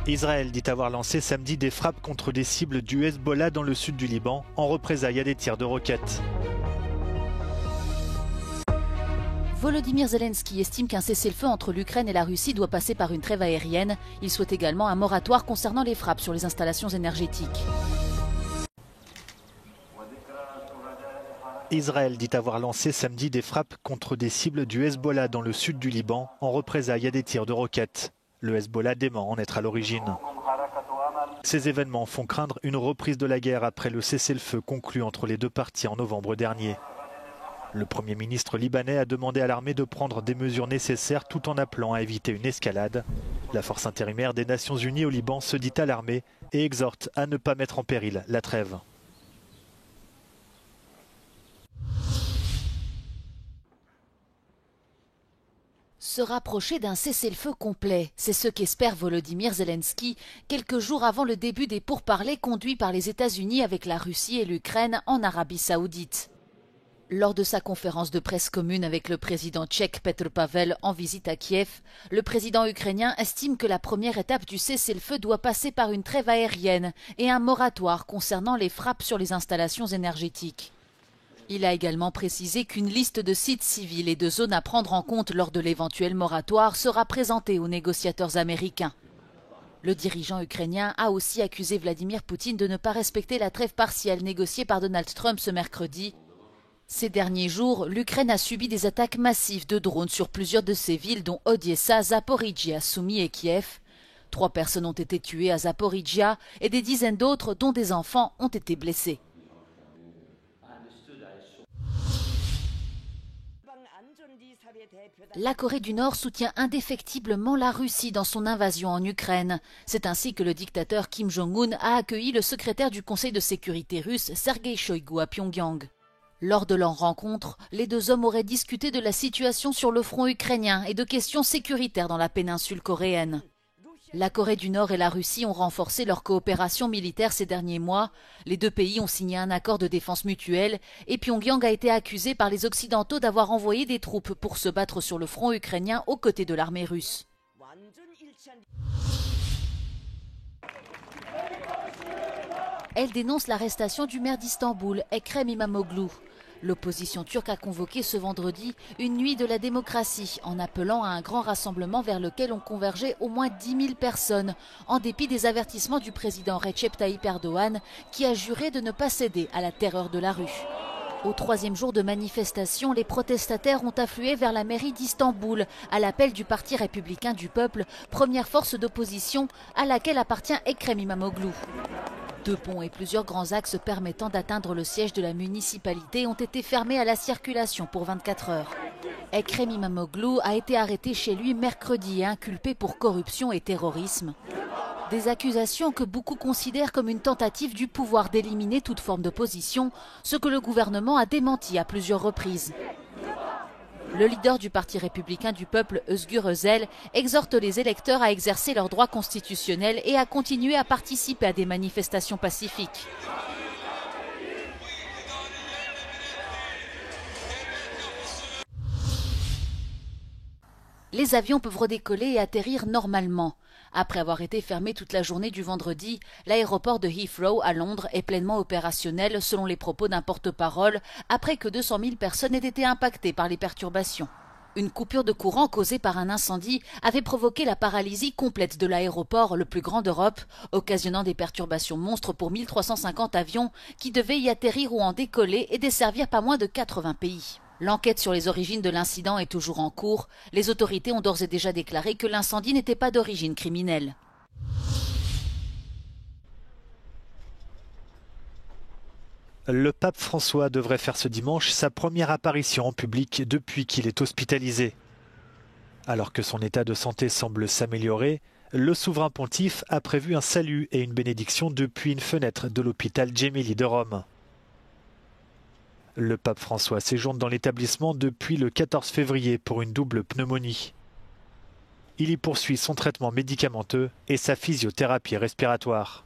Israël dit avoir lancé samedi des frappes contre des cibles du Hezbollah dans le sud du Liban, en représailles à des tirs de roquettes. Volodymyr Zelensky estime qu'un cessez-le-feu entre l'Ukraine et la Russie doit passer par une trêve aérienne. Il souhaite également un moratoire concernant les frappes sur les installations énergétiques. Israël dit avoir lancé samedi des frappes contre des cibles du Hezbollah dans le sud du Liban, en représailles à des tirs de roquettes. Le Hezbollah dément en être à l'origine. Ces événements font craindre une reprise de la guerre après le cessez-le-feu conclu entre les deux parties en novembre dernier. Le Premier ministre libanais a demandé à l'armée de prendre des mesures nécessaires tout en appelant à éviter une escalade. La force intérimaire des Nations Unies au Liban se dit alarmée et exhorte à ne pas mettre en péril la trêve. Se rapprocher d'un cessez-le-feu complet, c'est ce qu'espère Volodymyr Zelensky quelques jours avant le début des pourparlers conduits par les États-Unis avec la Russie et l'Ukraine en Arabie Saoudite. Lors de sa conférence de presse commune avec le président tchèque Petr Pavel en visite à Kiev, le président ukrainien estime que la première étape du cessez-le-feu doit passer par une trêve aérienne et un moratoire concernant les frappes sur les installations énergétiques. Il a également précisé qu'une liste de sites civils et de zones à prendre en compte lors de l'éventuel moratoire sera présentée aux négociateurs américains. Le dirigeant ukrainien a aussi accusé Vladimir Poutine de ne pas respecter la trêve partielle négociée par Donald Trump ce mercredi. Ces derniers jours, l'Ukraine a subi des attaques massives de drones sur plusieurs de ses villes, dont Odessa, Zaporijia, Soumy et Kiev. 3 personnes ont été tuées à Zaporijia et des dizaines d'autres, dont des enfants, ont été blessés. La Corée du Nord soutient indéfectiblement la Russie dans son invasion en Ukraine. C'est ainsi que le dictateur Kim Jong-un a accueilli le secrétaire du Conseil de sécurité russe, Sergueï Shoïgu, à Pyongyang. Lors de leur rencontre, les deux hommes auraient discuté de la situation sur le front ukrainien et de questions sécuritaires dans la péninsule coréenne. La Corée du Nord et la Russie ont renforcé leur coopération militaire ces derniers mois. Les deux pays ont signé un accord de défense mutuelle et Pyongyang a été accusé par les Occidentaux d'avoir envoyé des troupes pour se battre sur le front ukrainien aux côtés de l'armée russe. Elle dénonce l'arrestation du maire d'Istanbul, Ekrem İmamoğlu. L'opposition turque a convoqué ce vendredi une nuit de la démocratie en appelant à un grand rassemblement vers lequel ont convergé au moins 10 000 personnes, en dépit des avertissements du président Recep Tayyip Erdogan qui a juré de ne pas céder à la terreur de la rue. Au 3e jour de manifestation, les protestataires ont afflué vers la mairie d'Istanbul à l'appel du Parti républicain du peuple, première force d'opposition à laquelle appartient Ekrem İmamoğlu. 2 ponts et plusieurs grands axes permettant d'atteindre le siège de la municipalité ont été fermés à la circulation pour 24 heures. Ekrem İmamoğlu a été arrêté chez lui mercredi et inculpé pour corruption et terrorisme. Des accusations que beaucoup considèrent comme une tentative du pouvoir d'éliminer toute forme d'opposition, ce que le gouvernement a démenti à plusieurs reprises. Le leader du Parti républicain du peuple, Özgür Özel, exhorte les électeurs à exercer leurs droits constitutionnels et à continuer à participer à des manifestations pacifiques. Les avions peuvent redécoller et atterrir normalement. Après avoir été fermé toute la journée du vendredi, l'aéroport de Heathrow à Londres est pleinement opérationnel selon les propos d'un porte-parole après que 200 000 personnes aient été impactées par les perturbations. Une coupure de courant causée par un incendie avait provoqué la paralysie complète de l'aéroport le plus grand d'Europe, occasionnant des perturbations monstres pour 1350 avions qui devaient y atterrir ou en décoller et desservir pas moins de 80 pays. L'enquête sur les origines de l'incident est toujours en cours. Les autorités ont d'ores et déjà déclaré que l'incendie n'était pas d'origine criminelle. Le pape François devrait faire ce dimanche sa première apparition en public depuis qu'il est hospitalisé. Alors que son état de santé semble s'améliorer, le souverain pontife a prévu un salut et une bénédiction depuis une fenêtre de l'hôpital Gemelli de Rome. Le pape François séjourne dans l'établissement depuis le 14 février pour une double pneumonie. Il y poursuit son traitement médicamenteux et sa physiothérapie respiratoire.